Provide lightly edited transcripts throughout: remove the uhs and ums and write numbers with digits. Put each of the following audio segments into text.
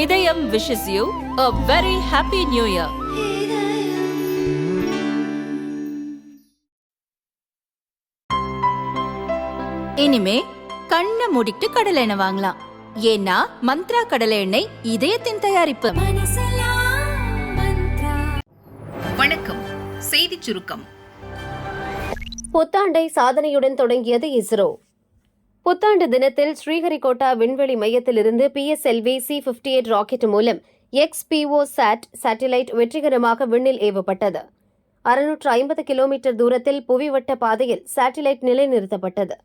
இதயம் wishes you a very happy new year. இனிமே கண்ணை மூடிட்டு கடலை எண்ணெய் வாங்கலாம். ஏன்னா மந்த்ரா கடலை எண்ணெய் இதயத்தின் தயாரிப்பு. வணக்கம். செய்தி சுருக்கம். புத்தாண்டை சாதனையுடன் தொடங்கியது இஸ்ரோ. புத்தாண்டு தினத்தில் ஸ்ரீஹரிகோட்டா விண்வெளி மையத்திலிருந்து PSLV C-58 ராக்கெட் மூலம் XPO-SAT சேட்டிலைட் வெற்றிகரமாக விண்ணில் ஏவப்பட்டது. 650 கிலோமீட்டர் தூரத்தில் புவிவட்ட பாதையில் சேட்டிலைட் நிலைநிறுத்தப்பட்டது.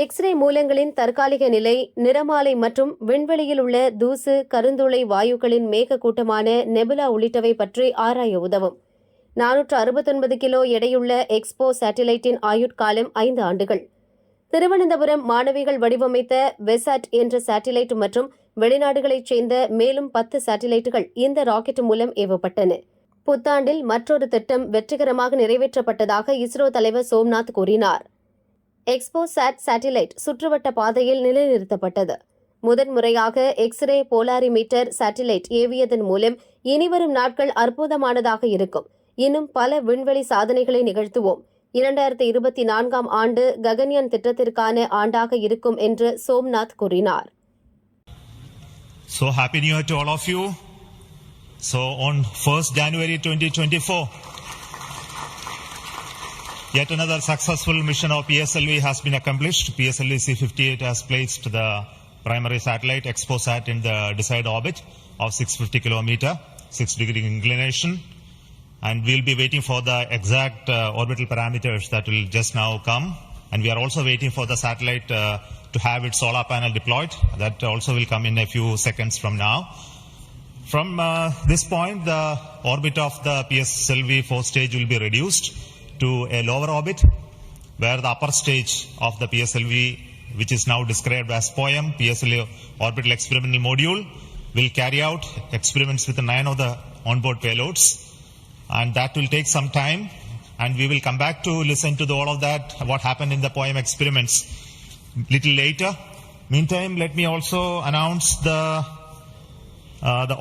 எக்ஸ்ரே மூலங்களின் தற்காலிக நிலை, நிறமாலை மற்றும் விண்வெளியில் உள்ள தூசு, கருந்துளை வாயுக்களின் மேகக்கூட்டமான நெபுலா உள்ளிட்டவை பற்றி ஆராய உதவும். 469 கிலோ எடையுள்ள எக்ஸ்போ சேட்டிலைட்டின் ஆயுட்காலம் 5 ஆண்டுகள். திருவனந்தபுரம் மாணவிகள் வடிவமைத்த வெசாட் என்ற சேட்டிலைட் மற்றும் வெளிநாடுகளைச் சேர்ந்த மேலும் 10 சேட்டிலைட்டுகள் இந்த ராக்கெட் மூலம் ஏவப்பட்டன. புத்தாண்டில் மற்றொரு திட்டம் வெற்றிகரமாக நிறைவேற்றப்பட்டதாக இஸ்ரோ தலைவர் சோம்நாத் கூறினார். எக்ஸ்போ-சாட் சேட்டிலைட் சுற்றுவட்ட பாதையில் நிலைநிறுத்தப்பட்டது. முதன்முறையாக எக்ஸ்ரே போலாரிமீட்டர் சேட்டிலைட் ஏவியதன் மூலம் இனிவரும் நாட்கள் அற்புதமானதாக இருக்கும். இன்னும் பல விண்வெளி சாதனைகளை நிகழ்த்துவோம். 2024 ஆண்டு ககன்யான் திட்டத்திற்கான ஆண்டாக இருக்கும் என்று சோம்நாத் கூறினார். So happy new year to all of you. So on 1st January 2024, yet another successful mission of PSLV has been accomplished. PSLV C-58 has placed the primary satellite XPO-SAT in the desired orbit of 650 kilometer, 6-degree inclination. And we'll be waiting for the exact orbital parameters that will just now come. And we are also waiting for the satellite to have its solar panel deployed. That also will come in a few seconds from now. From this point, the orbit of the PSLV 4 stage will be reduced to a lower orbit, where the upper stage of the PSLV, which is now described as POEM, PSLV Orbital Experimental Module, will carry out experiments with 9 of the onboard payloads. And that will take some time, and we will come back to listen to all of that, what happened in the POEM experiments little later. Meantime, let me also announce the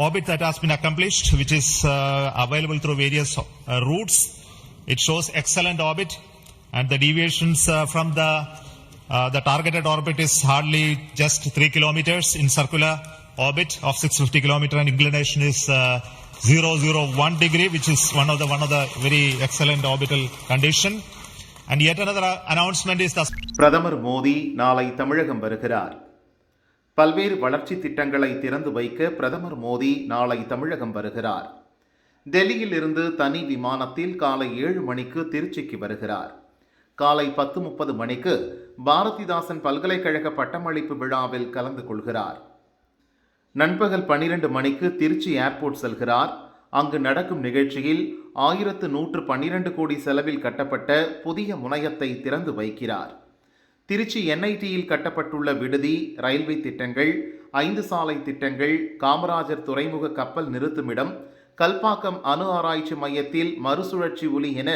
orbit that has been accomplished, which is available through various routes. It shows excellent orbit, and the deviations from the targeted orbit is hardly just 3 kilometers in circular orbit of 650 kilometer, and inclination is 001 degree, which is one of the very excellent orbital condition. And yet another announcement is thus. பிரதமர் மோடி நாளை தமிழகம் வருகிறார். பல்வேறு வளர்ச்சி திட்டங்களை திறந்து வைக்க பிரதமர் மோடி நாளை தமிழகம் வருகிறார். டெல்லியில் இருந்து தனி விமானத்தில் காலை 7 மணிக்கு திருச்சிக்கு வருகிறார். காலை 10:30 மணிக்கு பாரதிதாசன் பல்கலைக்கழக பட்டமளிப்பு விழாவில் கலந்து கொள்கிறார். நண்பகல் 12 மணிக்கு திருச்சி ஏர்போர்ட் செல்கிறார். அங்கு நடக்கும் நிகழ்ச்சியில் 1112 கோடி செலவில் கட்டப்பட்ட புதிய முனையத்தை திறந்து வைக்கிறார். திருச்சி NITயில் கட்டப்பட்டுள்ள விடுதி, ரயில்வே திட்டங்கள், 5 சாலை திட்டங்கள், காமராஜர் துறைமுக கப்பல் நிறுத்துமிடம், கல்பாக்கம் அணு ஆராய்ச்சி மையத்தில் மறுசுழற்சி ஒலி என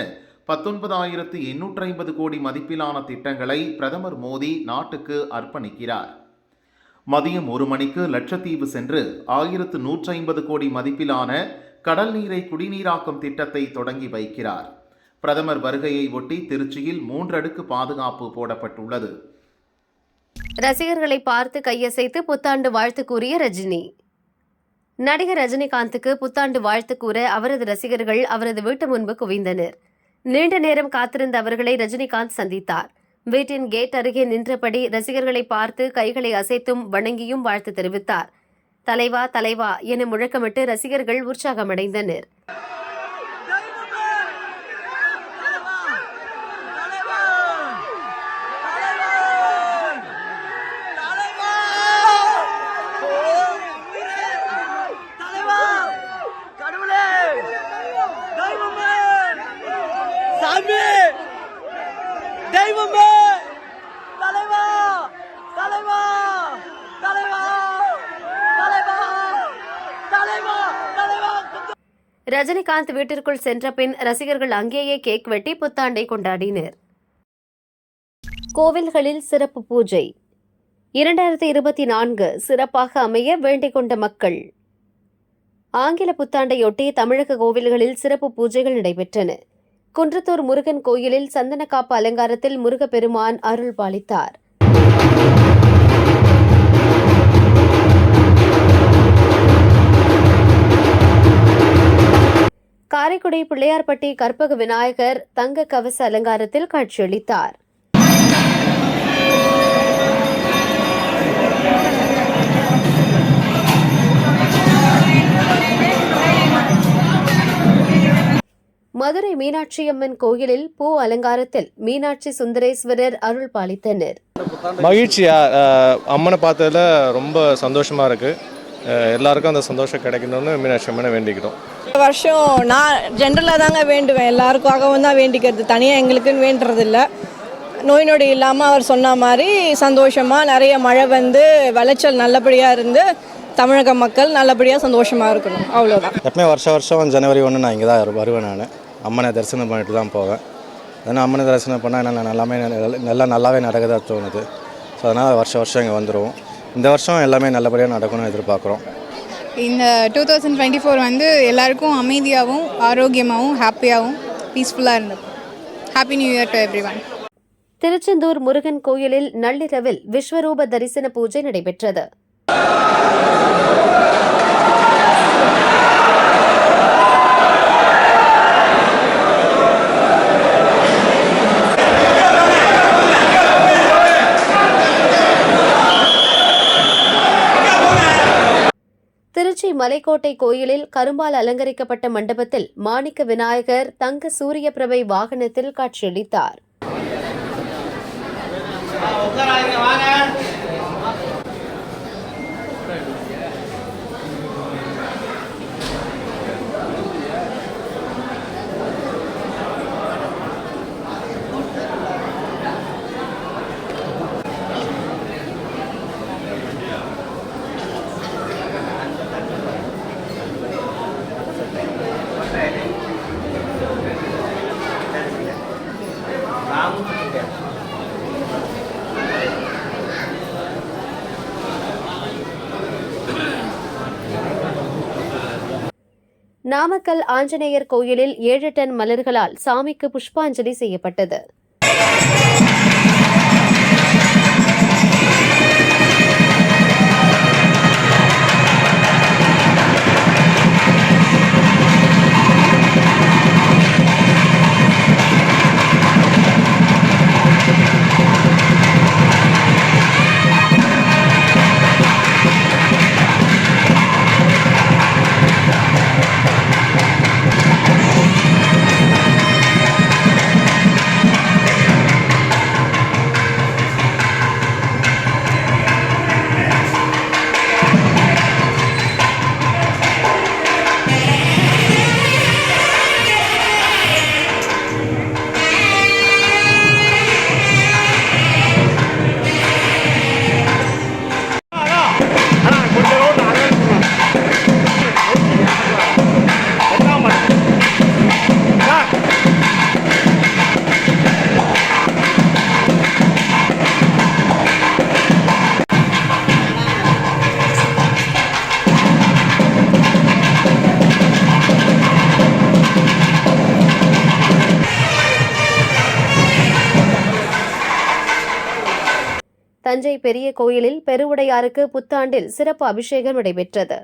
19,850 கோடி மதிப்பிலான திட்டங்களை பிரதமர் மோடி நாட்டுக்கு அர்ப்பணிக்கிறார். மதியம் 1 மணிக்கு லட்சத்தீவு சென்று 1150 கோடி மதிப்பிலான கடல் நீரை குடிநீராக்கும் திட்டத்தை தொடங்கி வைக்கிறார். பிரதமர் வருகையை ஒட்டி திருச்சியில் 3 அடுக்கு பாதுகாப்பு போடப்பட்டுள்ளது. ரசிகர்களை பார்த்து கையசைத்து புத்தாண்டு வாழ்த்து கூறிய ரஜினி. நடிகர் ரஜினிகாந்துக்கு புத்தாண்டு வாழ்த்து கூற அவரது ரசிகர்கள் அவரது வீட்டு முன்பு குவிந்தனர். நீண்ட நேரம் காத்திருந்த அவர்களை ரஜினிகாந்த் சந்தித்தார். வீட்டின் கேட் அருகே நின்றபடி ரசிகர்களை பார்த்து கைகளை அசைத்தும் வணங்கியும் வாழ்த்து தெரிவித்தார். தலைவா தலைவா என முழக்கமிட்டு ரசிகர்கள் உற்சாகமடைந்தனர். ரஜினிகாந்த் வீட்டிற்குள் சென்ற பின் ரசிகர்கள் அங்கேயே கேக் வெட்டி புத்தாண்டை கொண்டாடினர். கோவில்களில் சிறப்பு பூஜை. 2024 சிறப்பாக அமைய வேண்டிக் கொண்ட மக்கள். ஆங்கில புத்தாண்டையொட்டி தமிழக கோவில்களில் சிறப்பு பூஜைகள் நடைபெற்றன. குன்றத்தூர் முருகன் கோயிலில் சந்தனக்காப்பு அலங்காரத்தில் முருகப்பெருமான் அருள் பாலித்தார். காரைக்குடி பிள்ளையார்பட்டி கற்பக விநாயகர் தங்க கவச அலங்காரத்தில் காட்சியளித்தார். மதுரை மீனாட்சியம்மன் கோயிலில் பூ அலங்காரத்தில் மீனாட்சி சுந்தரேஸ்வரர் அருள் பாலித்தனர். மகிழ்ச்சியா அம்மனை பார்த்ததுல ரொம்ப சந்தோஷமா இருக்கு. எல்லாருக்கும் அந்த சந்தோஷம் கிடைக்கணும்னு மீனாட்சி அம்மனை வேண்டிக்கிறோம். வருஷம் நான் ஜென்ரலாக தாங்க வேண்டுவேன், எல்லாருக்காகவும் தான் வேண்டிக்கிறது, தனியாக எங்களுக்குன்னு வேண்டுறது இல்லை. நோய் நொடி இல்லாமல் அவர் சொன்ன மாதிரி சந்தோஷமாக நிறைய மழை வந்து விளைச்சல் நல்லபடியாக இருந்து தமிழக மக்கள் நல்லபடியாக சந்தோஷமாக இருக்கணும், அவ்வளோதான். எப்பவுமே வருஷம் ஜனவரி 1 நான் இங்கே தான் வருவேன். நான் அம்மனை தரிசனம் பண்ணிட்டு தான் போவேன். அதனால் அம்மனை தரிசனம் பண்ணால் என்ன நல்லாவே நடக்குதா தோணுது. ஸோ அதனால் வருஷம் இங்கே வந்துடுவோம். இந்த வருஷம் எல்லாமே நல்லபடியாக நடக்கணும்னு எதிர்பார்க்குறோம். இந்த 2024 வந்து எல்லாருக்கும் அமைதியாகவும் ஆரோக்கியமாகவும் ஹாப்பியாகவும் பீஸ்ஃபுல்லாக இருந்தது. Happy new year to everyone. Tiruchendur Murugan கோயிலில் நள்ளிரவில் விஸ்வரூப தரிசன பூஜை நடைபெற்றது. திருச்சி மலைக்கோட்டை கோயிலில் கரும்பால் அலங்கரிக்கப்பட்ட மண்டபத்தில் மாணிக்க விநாயகர் தங்க சூரிய பிரபை வாகனத்தில் காட்சியளித்தார். நாமக்கல் ஆஞ்சநேயர் கோயிலில் 7 டன் மலர்களால் சாமிக்கு புஷ்பாஞ்சலி செய்யப்பட்டது. தஞ்சை பெரிய கோயிலில் பெருவுடையாருக்கு புத்தாண்டில் சிறப்பு அபிஷேகம் நடைபெற்றது.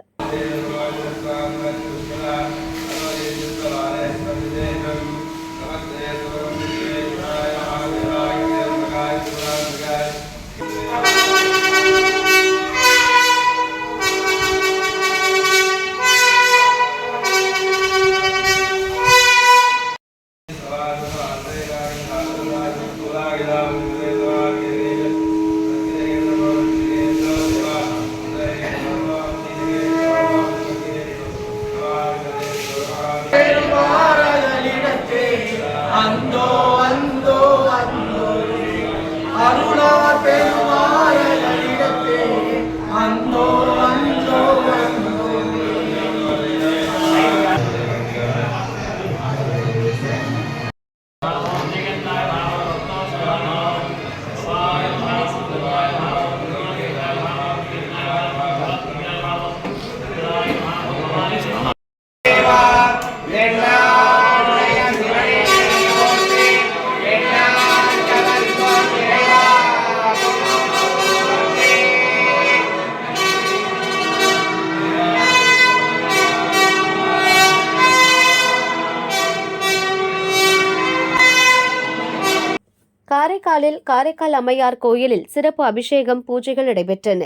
காரைக்காலில் காரைக்கால் அம்மையார் கோயிலில் சிறப்பு அபிஷேகம் பூஜைகள் நடைபெற்றன.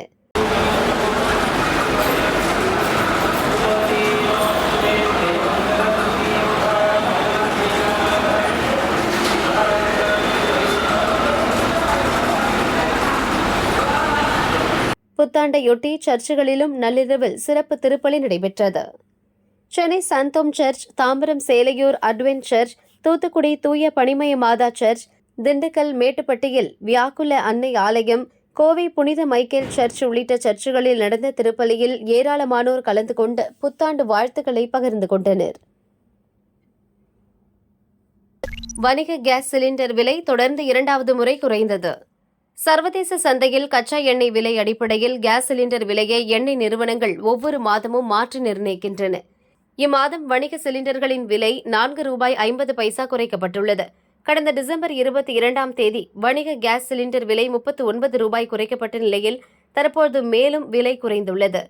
புத்தாண்டையொட்டி சர்ச்சுகளிலும் நள்ளிரவில் சிறப்பு திருப்பலி நடைபெற்றது. Chennai Santhome church, Tambaram Selaiyur advent church, Thoothukudi தூய பணிமய மாதா சர்ச், திண்டுக்கல் மேட்டுப்பட்டியில் வியாக்குல அன்னை ஆலயம், கோவை புனித மைக்கேல் சர்ச் உள்ளிட்ட சர்ச்சுகளில் நடந்த திருப்பலியில் ஏராளமானோர் கலந்து கொண்டு புத்தாண்டு வாழ்த்துக்களை பகிர்ந்து கொண்டனர். வணிக கேஸ் சிலிண்டர் விலை தொடர்ந்து 2வது முறை குறைந்தது. சர்வதேச சந்தையில் கச்சா எண்ணெய் விலை அடிப்படையில் கேஸ் சிலிண்டர் விலையை எண்ணெய் நிறுவனங்கள் ஒவ்வொரு மாதமும் மாற்றி நிர்ணயிக்கின்றன. இம்மாதம் வணிக சிலிண்டர்களின் விலை ₹4.50 குறைக்கப்பட்டுள்ளது. கடந்த டிசம்பர் 22ஆம் தேதி வணிக கேஸ் சிலிண்டர் விலை ₹39 குறைக்கப்பட்ட நிலையில் தற்போது மேலும் விலை குறைந்துள்ளது.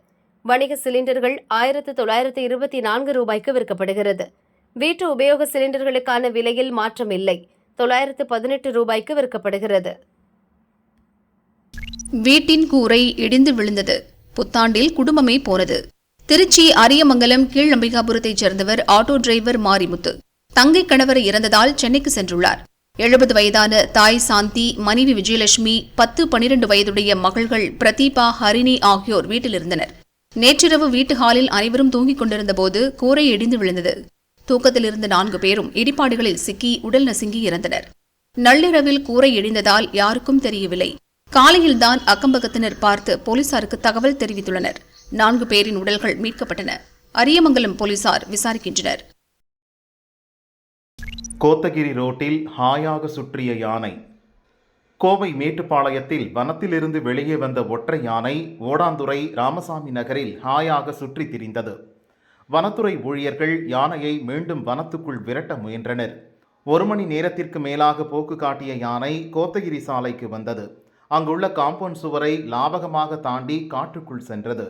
வணிக சிலிண்டர்கள் ₹1924 விற்கப்படுகிறது. வீட்டு உபயோக சிலிண்டர்களுக்கான விலையில் மாற்றம் இல்லை. ₹918 விற்கப்படுகிறது. வீட்டின் கூரை இடிந்து விழுந்தது. புத்தாண்டில் குடும்பமே போனது. திருச்சி அரியமங்கலம் கீழம்பிகாபுரத்தைச் சேர்ந்தவர் ஆட்டோ டிரைவர் மாரிமுத்து. தங்கை கணவர் இறந்ததால் சென்னைக்கு சென்றுள்ளார். 70 வயதான தாய் சாந்தி, மனைவி விஜயலட்சுமி, 10-12 வயதுடைய மகள்கள் பிரதீபா, ஹரிணி ஆகியோர் வீட்டில் இருந்தனர். நேற்றிரவு வீட்டு ஹாலில் அனைவரும் தூங்கிக் கொண்டிருந்தபோது கூரை இடிந்து விழுந்தது. தூக்கத்தில் இருந்த 4 பேரும் இடிபாடுகளில் சிக்கி உடல் நசுங்கி இறந்தனர். நள்ளிரவில் கூரை இடிந்ததால் யாருக்கும் தெரியவில்லை. காலையில்தான் அக்கம்பக்கத்தினர் பார்த்து போலீசாருக்கு தகவல் தெரிவித்துள்ளனர். 4 பேரின் உடல்கள் மீட்கப்பட்டன. அரியமங்கலம் போலீசார் விசாரிக்கின்றனர். கோத்தகிரி ரோட்டில் ஹாயாக சுற்றிய யானை. கோவை மேட்டுப்பாளையத்தில் வனத்திலிருந்து வெளியே வந்த ஒற்றை யானை ஓடாந்துறை ராமசாமி நகரில் ஹாயாக சுற்றி திரிந்தது. வனத்துறை ஊழியர்கள் யானையை மீண்டும் வனத்துக்குள் விரட்ட முயன்றனர். 1 மணி நேரத்திற்கு மேலாக போக்கு காட்டிய யானை கோத்தகிரி சாலைக்கு வந்தது. அங்குள்ள காம்பவுண்ட் சுவரை லாபகமாக தாண்டி காட்டுக்குள் சென்றது.